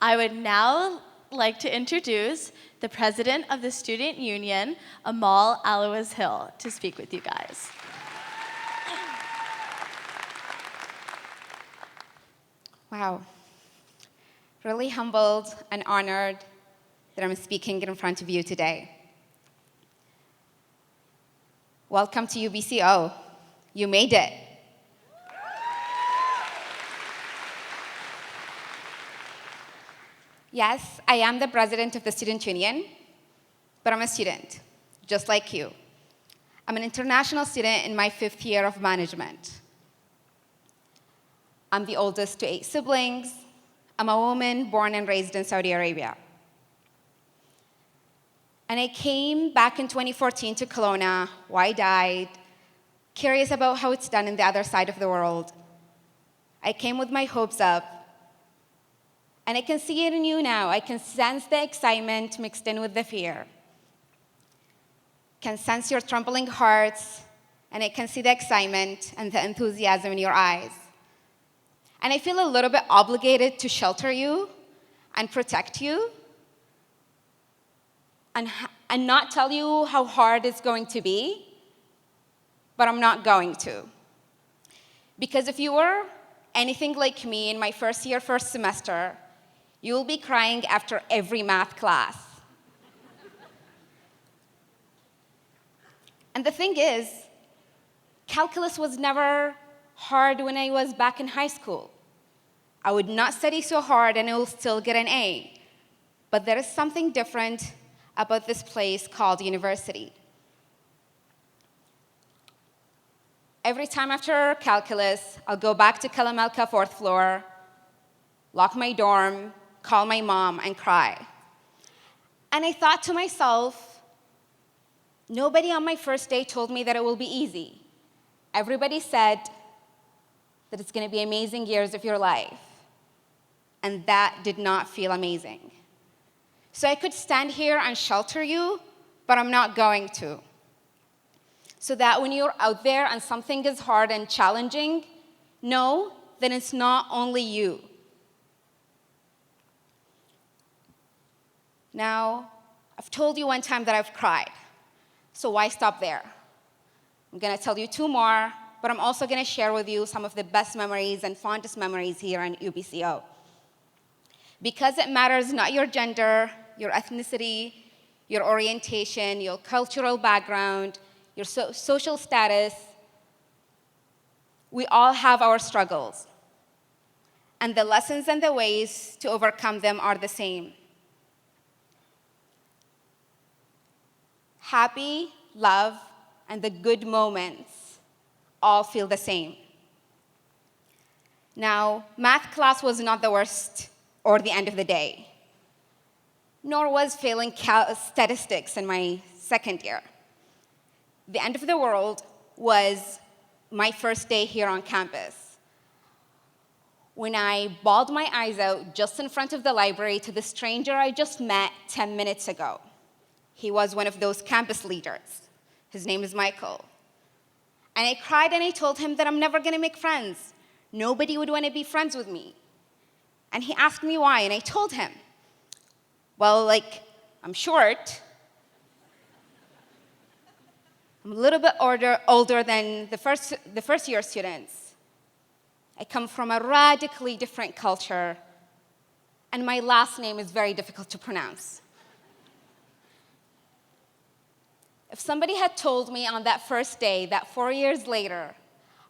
I would now like to introduce the President of the Student Union, Amal Alhuwayshil, to speak with you guys. Wow. Really humbled and honored that I'm speaking in front of you today. Welcome to UBCO. You made it. Yes, I am the president of the Student Union, but I'm a student, just like you. I'm an international student in my 5th year of management. I'm the oldest to 8 siblings. I'm a woman born and raised in Saudi Arabia. And I came back in 2014 to Kelowna, wide-eyed, curious about how it's done in the other side of the world. I came with my hopes up, and I can see it in you now. I can sense the excitement mixed in with the fear. I can sense your trembling hearts, and I can see the excitement and the enthusiasm in your eyes. And I feel a little bit obligated to shelter you and protect you and not tell you how hard it's going to be, but I'm not going to. Because if you were anything like me in my first year, first semester, you'll be crying after every math class. And the thing is, calculus was never hard when I was back in high school. I would not study so hard and I will still get an A. But there is something different about this place called university. Every time after calculus, I'll go back to Kalamalka 4th floor, lock my dorm, call my mom, and cry. And I thought to myself, nobody on my first day told me that it will be easy. Everybody said that it's going to be amazing years of your life. And that did not feel amazing. So I could stand here and shelter you, but I'm not going to. So that when you're out there and something is hard and challenging, know that it's not only you. Now, I've told you one time that I've cried. So why stop there? I'm going to tell you 2 more, but I'm also going to share with you some of the best memories and fondest memories here in UBCO. Because it matters not your gender, your ethnicity, your orientation, your cultural background, your social status. We all have our struggles. And the lessons and the ways to overcome them are the same. Happy, love, and the good moments all feel the same. Now, math class was not the worst or the end of the day, nor was failing statistics in my 2nd year. The end of the world was my first day here on campus, when I bawled my eyes out just in front of the library to the stranger I just met 10 minutes ago. He was one of those campus leaders. His name is Michael. And I cried and I told him that I'm never going to make friends. Nobody would want to be friends with me. And he asked me why, and I told him, well, I'm short. I'm a little bit older than the first year students. I come from a radically different culture, and my last name is very difficult to pronounce. If somebody had told me on that first day that 4 years later,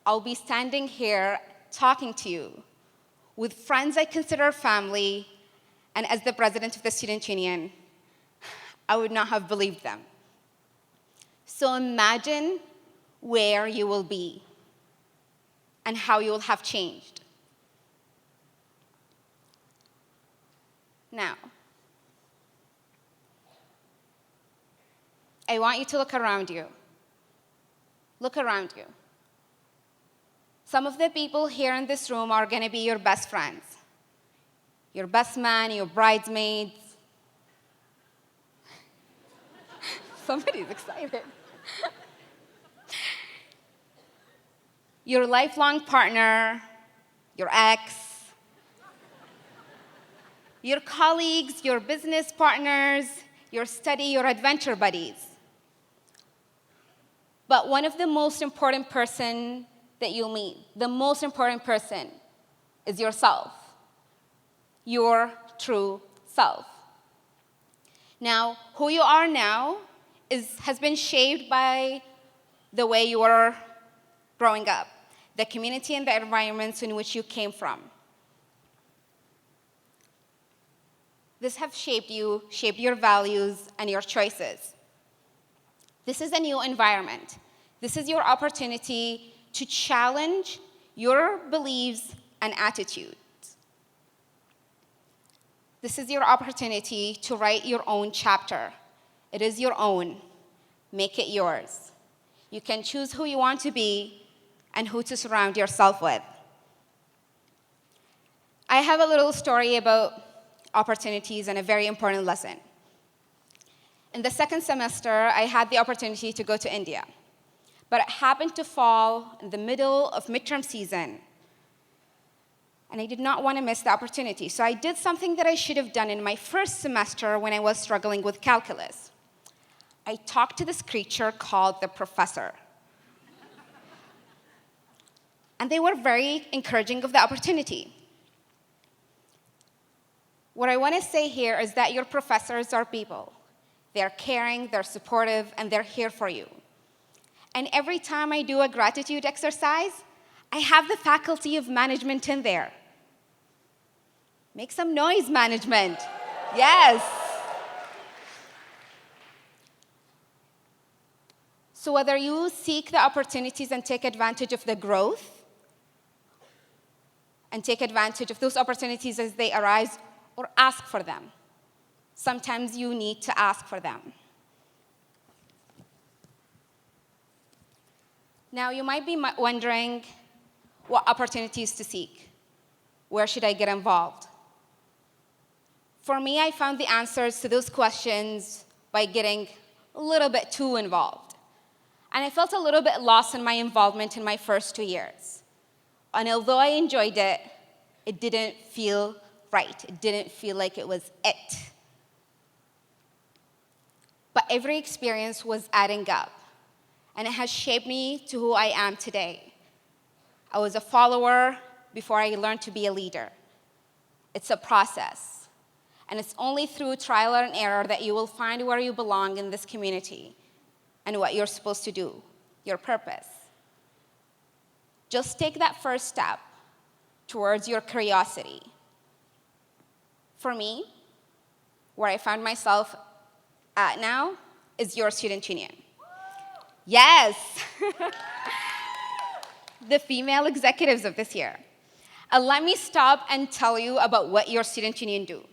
I'll be standing here talking to you with friends I consider family and as the president of the Student Union, I would not have believed them. So imagine where you will be and how you will have changed. Now, I want you to look around you. Look around you. Some of the people here in this room are going to be your best friends, your best man, your bridesmaids. Somebody's excited. Your lifelong partner, your ex, your colleagues, your business partners, your study, your adventure buddies. But one of the most important person that you'll meet, the most important person, is yourself, your true self. Now, who you are now has been shaped by the way you were growing up, the community and the environments in which you came from. This have shaped you, shaped your values and your choices. This is a new environment. This is your opportunity to challenge your beliefs and attitudes. This is your opportunity to write your own chapter. It is your own. Make it yours. You can choose who you want to be and who to surround yourself with. I have a little story about opportunities and a very important lesson. In the second semester, I had the opportunity to go to India, but it happened to fall in the middle of midterm season, and I did not want to miss the opportunity. So I did something that I should have done in my first semester when I was struggling with calculus. I talked to this creature called the professor. And they were very encouraging of the opportunity. What I want to say here is that your professors are people. They're caring, they're supportive, and they're here for you. And every time I do a gratitude exercise, I have the faculty of management in there. Make some noise, management. Yes. So whether you seek the opportunities and take advantage of the growth, and take advantage of those opportunities as they arise, or ask for them. Sometimes you need to ask for them. Now, you might be wondering what opportunities to seek. Where should I get involved? For me, I found the answers to those questions by getting a little bit too involved. And I felt a little bit lost in my involvement in my first 2 years. And although I enjoyed it, it didn't feel right. It didn't feel like it was it. But every experience was adding up, and it has shaped me to who I am today. I was a follower before I learned to be a leader. It's a process, and it's only through trial and error that you will find where you belong in this community and what you're supposed to do, your purpose. Just take that first step towards your curiosity. For me, where I found myself at now is your student union. Yes! The female executives of this year. Let me stop and tell you about what your student union do.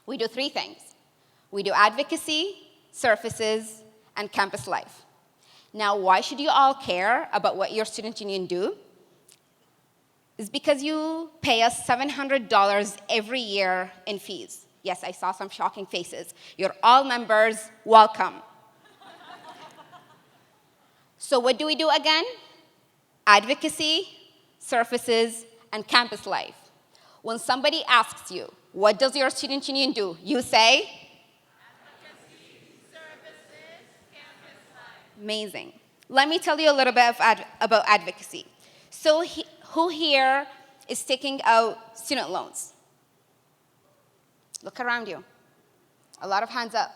We do 3 things. We do advocacy, services, and campus life. Now, why should you all care about what your student union do? It's because you pay us $700 every year in fees. Yes, I saw some shocking faces. You're all members, welcome. So what do we do again? Advocacy, services, and campus life. When somebody asks you, what does your student union do? You say? Advocacy, services, campus life. Amazing. Let me tell you a little bit about advocacy. So who here is taking out student loans? Look around you. A lot of hands up.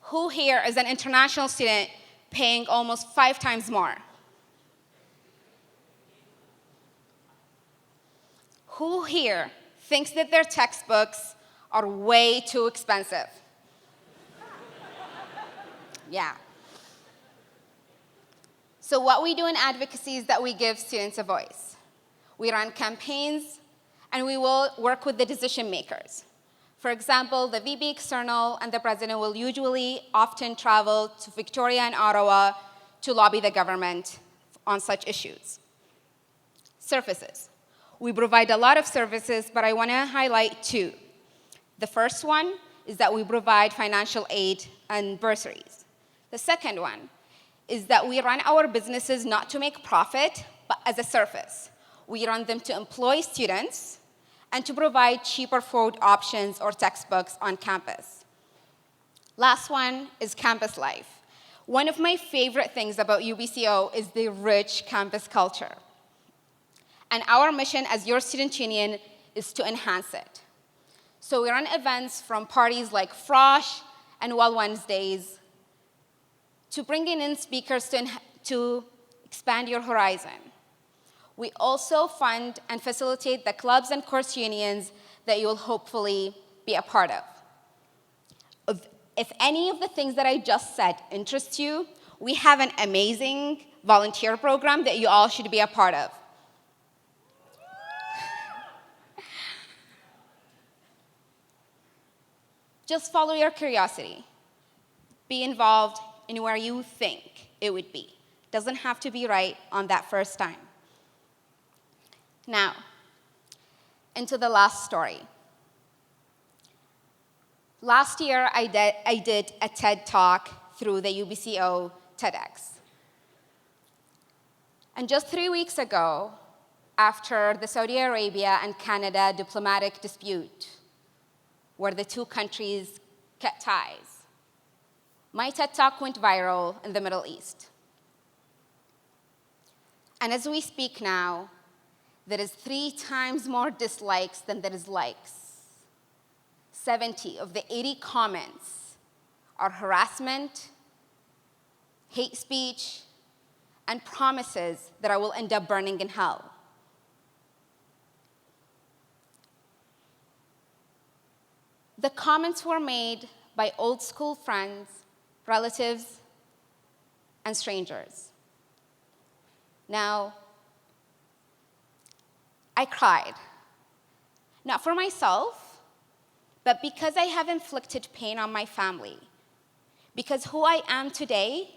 Who here is an international student paying almost 5 times more? Who here thinks that their textbooks are way too expensive? Yeah. So what we do in advocacy is that we give students a voice. We run campaigns, and we will work with the decision makers. For example, the VP External and the president will usually often travel to Victoria and Ottawa to lobby the government on such issues. Services. We provide a lot of services, but I want to highlight 2. The first one is that we provide financial aid and bursaries. The second one is that we run our businesses not to make profit, but as a service. We run them to employ students, and to provide cheaper food options or textbooks on campus. Last one is campus life. One of my favorite things about UBCO is the rich campus culture. And our mission as your student union is to enhance it. So we run events from parties like Frosh and Well Wednesdays to bringing in speakers to expand your horizon. We also fund and facilitate the clubs and course unions that you will hopefully be a part of. If any of the things that I just said interest you, we have an amazing volunteer program that you all should be a part of. Just follow your curiosity. Be involved in where you think it would be. Doesn't have to be right on that first time. Now, into the last story. Last year, I did a TED Talk through the UBCO TEDx. And just 3 weeks ago, after the Saudi Arabia and Canada diplomatic dispute, where the two countries cut ties, my TED Talk went viral in the Middle East. And as we speak now, there is 3 times more dislikes than there is likes. 70 of the 80 comments are harassment, hate speech, and promises that I will end up burning in hell. The comments were made by old school friends, relatives, and strangers. Now, I cried, not for myself, but because I have inflicted pain on my family, because who I am today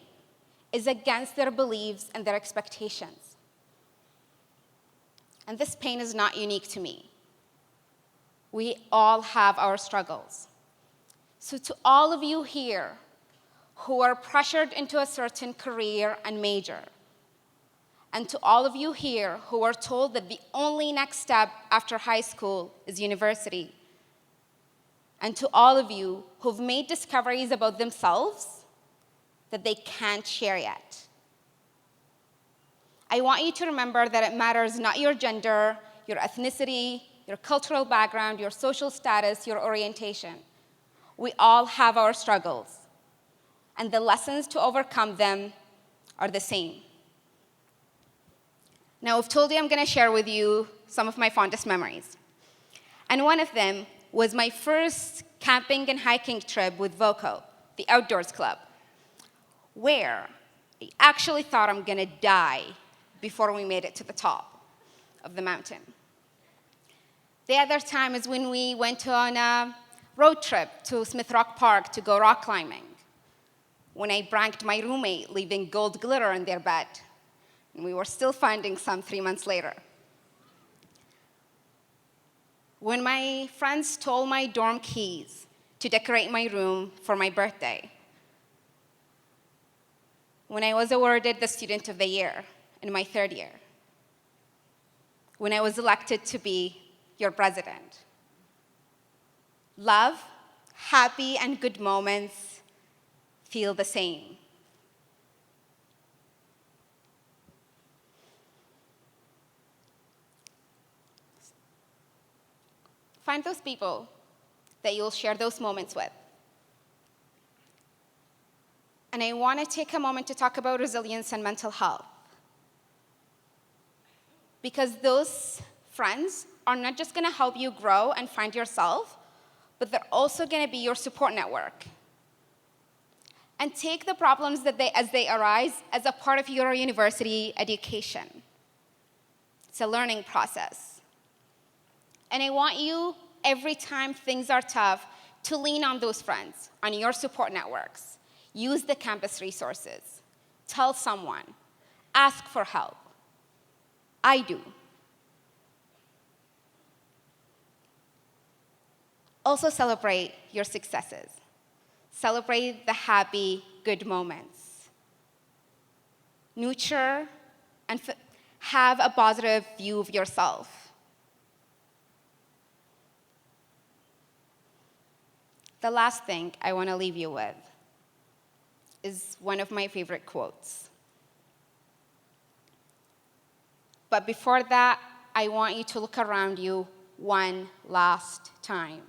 is against their beliefs and their expectations. And this pain is not unique to me. We all have our struggles. So to all of you here who are pressured into a certain career and major, and to all of you here who are told that the only next step after high school is university, and to all of you who've made discoveries about themselves that they can't share yet, I want you to remember that it matters not your gender, your ethnicity, your cultural background, your social status, your orientation. We all have our struggles, and the lessons to overcome them are the same. Now, I've told you I'm going to share with you some of my fondest memories. And one of them was my first camping and hiking trip with VOCO, the Outdoors Club, where I actually thought I'm going to die before we made it to the top of the mountain. The other time is when we went on a road trip to Smith Rock Park to go rock climbing, when I pranked my roommate, leaving gold glitter in their bed, and we were still finding some 3 months later. When my friends stole my dorm keys to decorate my room for my birthday. When I was awarded the Student of the Year in my 3rd year. When I was elected to be your president. Love, happy, and good moments feel the same. Find those people that you'll share those moments with. And I want to take a moment to talk about resilience and mental health. Because those friends are not just going to help you grow and find yourself, but they're also going to be your support network. And take the problems as they arise as a part of your university education. It's a learning process. And I want you, every time things are tough, to lean on those friends, on your support networks. Use the campus resources. Tell someone. Ask for help. I do. Also celebrate your successes. Celebrate the happy, good moments. Nurture and have a positive view of yourself. The last thing I want to leave you with is one of my favorite quotes. But before that, I want you to look around you one last time.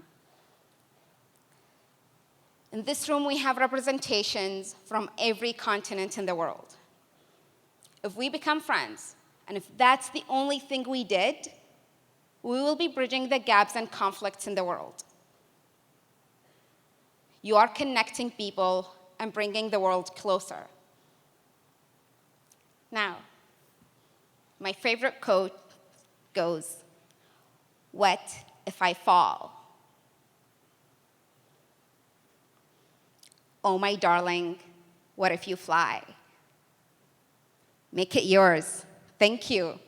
In this room, we have representations from every continent in the world. If we become friends, and if that's the only thing we did, we will be bridging the gaps and conflicts in the world. You are connecting people and bringing the world closer. Now, my favorite quote goes, "What if I fall?" Oh, my darling, what if you fly? Make it yours. Thank you.